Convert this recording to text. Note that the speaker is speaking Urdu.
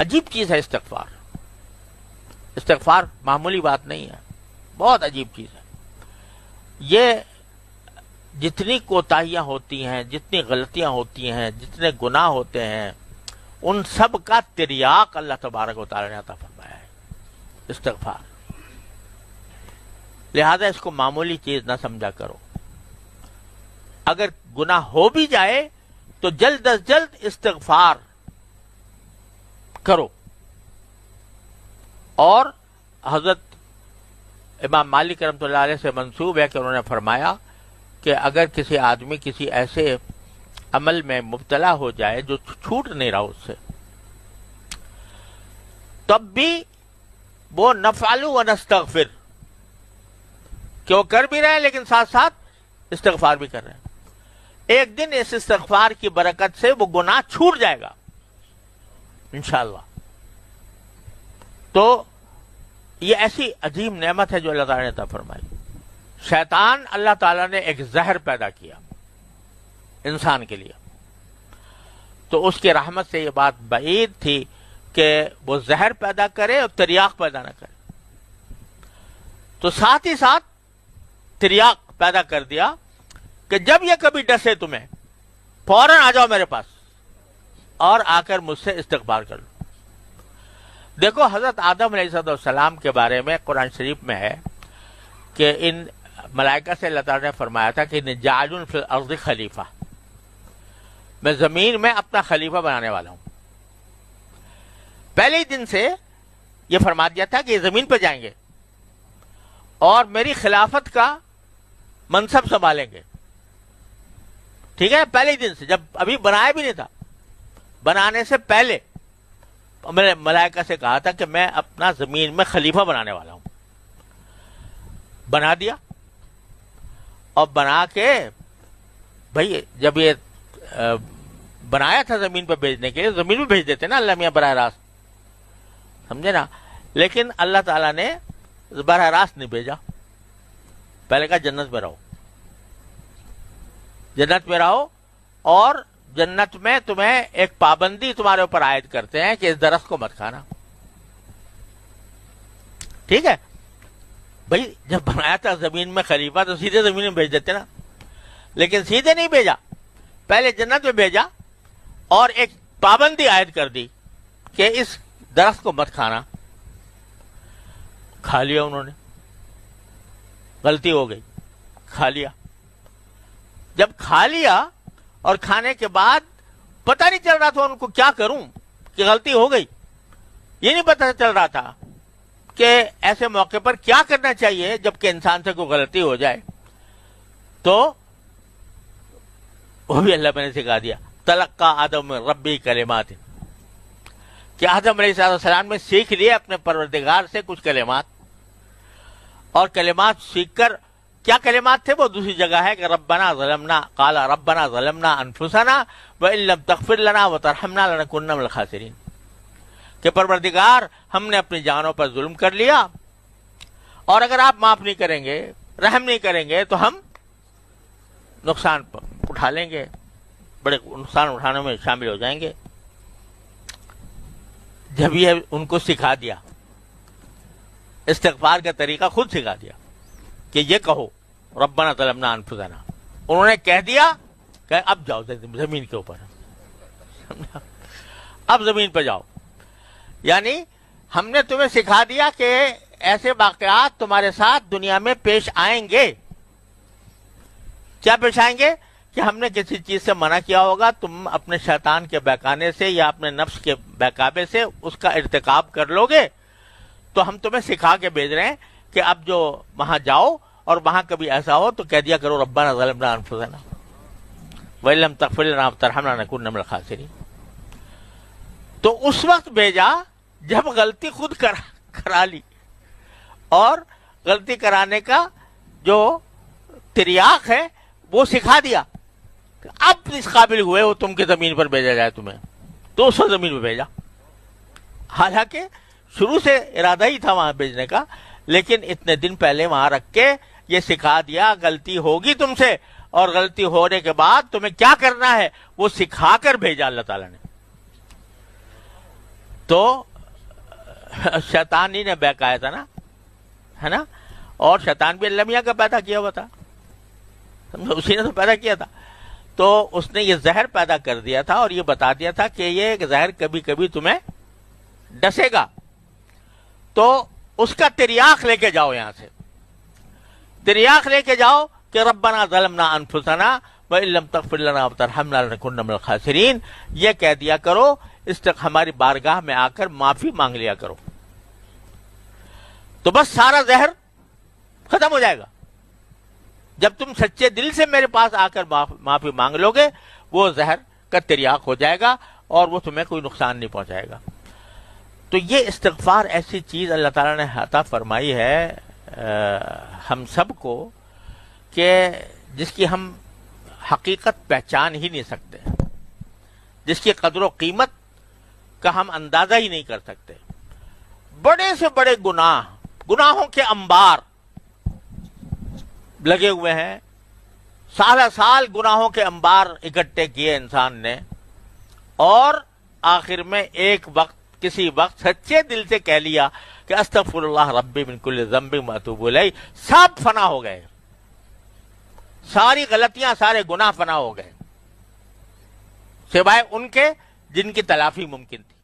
عجیب چیز ہے استغفار. استغفار معمولی بات نہیں ہے، بہت عجیب چیز ہے. یہ جتنی کوتاہیاں ہوتی ہیں، جتنی غلطیاں ہوتی ہیں، جتنے گناہ ہوتے ہیں، ان سب کا تریاق اللہ تبارک و تعالی نے عطا فرمایا ہے استغفار. لہذا اس کو معمولی چیز نہ سمجھا کرو. اگر گناہ ہو بھی جائے تو جلد از جلد استغفار کرو. اور حضرت امام مالک رحمۃ اللہ علیہ سے منسوب ہے کہ انہوں نے فرمایا کہ اگر کسی آدمی کسی ایسے عمل میں مبتلا ہو جائے جو چھوٹ نہیں رہا اس سے، تب بھی وہ نفعل و نستغفر، کہ وہ کر بھی رہے ہیں لیکن ساتھ ساتھ استغفار بھی کر رہے ہیں. ایک دن اس استغفار کی برکت سے وہ گناہ چھوٹ جائے گا انشاءاللہ. تو یہ ایسی عظیم نعمت ہے جو اللہ تعالیٰ نے عطا فرمائی. شیطان اللہ تعالیٰ نے ایک زہر پیدا کیا انسان کے لیے، تو اس کی رحمت سے یہ بات بعید تھی کہ وہ زہر پیدا کرے اور تریاق پیدا نہ کرے. تو ساتھ ہی ساتھ تریاق پیدا کر دیا کہ جب یہ کبھی ڈسے تمہیں فوراً آ جاؤ میرے پاس اور آ کر مجھ سے استغفار کر لو. دیکھو حضرت آدم علیہ السلام کے بارے میں قرآن شریف میں ہے کہ ان ملائکہ سے اللہ تعالیٰ نے فرمایا تھا کہ جاعل فی الارض خلیفہ، میں زمین میں اپنا خلیفہ بنانے والا ہوں. پہلے ہی دن سے یہ فرما دیا تھا کہ یہ زمین پہ جائیں گے اور میری خلافت کا منصب سنبھالیں گے. ٹھیک ہے، پہلے ہی دن سے، جب ابھی بنایا بھی نہیں تھا، بنانے سے پہلے میں نے ملائکہ سے کہا تھا کہ میں اپنا زمین میں خلیفہ بنانے والا ہوں. بنا دیا، اور بنا کے بھائی جب یہ بنایا تھا زمین پہ بھیجنے کے لیے، زمین میں بھیج دیتے نا اللہ میاں براہ راست، سمجھے نا. لیکن اللہ تعالیٰ نے براہ راست نہیں بھیجا. پہلے کہا جنت میں رہو، جنت میں رہو، اور جنت میں تمہیں ایک پابندی تمہارے اوپر عائد کرتے ہیں کہ اس درخت کو مت کھانا. ٹھیک ہے بھائی، جب بنایا تھا زمین میں خلیفہ تو سیدھے زمین میں بھیج دیتے نا، لیکن سیدھے نہیں بھیجا، پہلے جنت میں بھیجا اور ایک پابندی عائد کر دی کہ اس درخت کو مت کھانا. کھا لیا انہوں نے، غلطی ہو گئی، کھا لیا. جب کھا لیا اور کھانے کے بعد پتہ نہیں چل رہا تھا ان کو کیا کروں کہ غلطی ہو گئی، یہ نہیں پتہ چل رہا تھا کہ ایسے موقع پر کیا کرنا چاہیے جبکہ انسان سے کوئی غلطی ہو جائے. تو وہ بھی اللہ نے سکھا دیا. تلقى آدم ربی کلمات، کہ آدم علیہ السلام نے سیکھ لیے اپنے پروردگار سے کچھ کلمات، اور کلمات سیکھ کر کیا کلمات تھے وہ دوسری جگہ ہے کہ ربنا ظلمنا، قال ربنا ظلمنا انفسنا وان لم تغفر لنا وترحمنا لنكن من الخاسرین، کہ پروردگار ہم نے اپنی جانوں پر ظلم کر لیا، اور اگر آپ معاف نہیں کریں گے، رحم نہیں کریں گے تو ہم نقصان اٹھا لیں گے، بڑے نقصان اٹھانے میں شامل ہو جائیں گے. جب یہ ان کو سکھا دیا، استغفار کا طریقہ خود سکھا دیا کہ یہ کہو ربنا ظلمنا انفسنا، انہوں نے کہہ دیا کہ اب جاؤ زمین کے اوپر، اب زمین پہ جاؤ. یعنی ہم نے تمہیں سکھا دیا کہ ایسے واقعات تمہارے ساتھ دنیا میں پیش آئیں گے. کیا پیش آئیں گے؟ کہ ہم نے کسی چیز سے منع کیا ہوگا، تم اپنے شیطان کے بہکانے سے یا اپنے نفس کے بہکاوے سے اس کا ارتکاب کر لو گے، تو ہم تمہیں سکھا کے بھیج رہے ہیں کہ اب جو وہاں جاؤ اور وہاں کبھی ایسا ہو تو کہہ دیا کرو ربنا ظلمنا انفسنا وان لم تغفر لنا وترحمنا لنكن من الخاسرین. تو اس وقت بھیجا جب غلطی خود کرا لی، اور غلطی کرانے کا جو تریاق ہے وہ سکھا دیا. اب اس قابل ہوئے ہو تم کہ زمین پر بھیجا جائے تمہیں، تو اس وقت زمین پہ بھیجا. حالانکہ شروع سے ارادہ ہی تھا وہاں بھیجنے کا، لیکن اتنے دن پہلے وہاں رکھ کے یہ سکھا دیا غلطی ہوگی تم سے، اور غلطی ہونے کے بعد تمہیں کیا کرنا ہے وہ سکھا کر بھیجا اللہ تعالیٰ نے. تو شیطان ہی نے بہکایا تھا نا، ہے نا، اور شیطان بھی اللہ میاں کا پیدا کیا ہوا تھا، اسی نے تو پیدا کیا تھا. تو اس نے یہ زہر پیدا کر دیا تھا اور یہ بتا دیا تھا کہ یہ زہر کبھی کبھی تمہیں ڈسے گا، تو اس کا تریاق لے کے جاؤ، یہاں سے تریاق لے کے جاؤ کہ ربنا ظلمنا انفسنا وان لم تغفر لنا وترحمنا لنکن من الخاسرین. یہ کہہ دیا کرو، ہماری بارگاہ میں آ کر معافی مانگ لیا کرو، تو بس سارا زہر ختم ہو جائے گا. جب تم سچے دل سے میرے پاس آ کر معافی مانگ لو گے، وہ زہر کا تریاق ہو جائے گا اور وہ تمہیں کوئی نقصان نہیں پہنچائے گا. تو یہ استغفار ایسی چیز اللہ تعالیٰ نے عطا فرمائی ہے ہم سب کو کہ جس کی ہم حقیقت پہچان ہی نہیں سکتے، جس کی قدر و قیمت کا ہم اندازہ ہی نہیں کر سکتے. بڑے سے بڑے گناہوں کے انبار لگے ہوئے ہیں، سال گناہوں کے انبار اکٹھے کیے انسان نے، اور آخر میں ایک وقت کسی وقت سچے دل سے کہہ لیا کہ استغفر اللہ ربی من کل ذنب واتوب الیہ، سب فنا ہو گئے، ساری غلطیاں سارے گناہ فنا ہو گئے، سوائے ان کے جن کی تلافی ممکن تھی.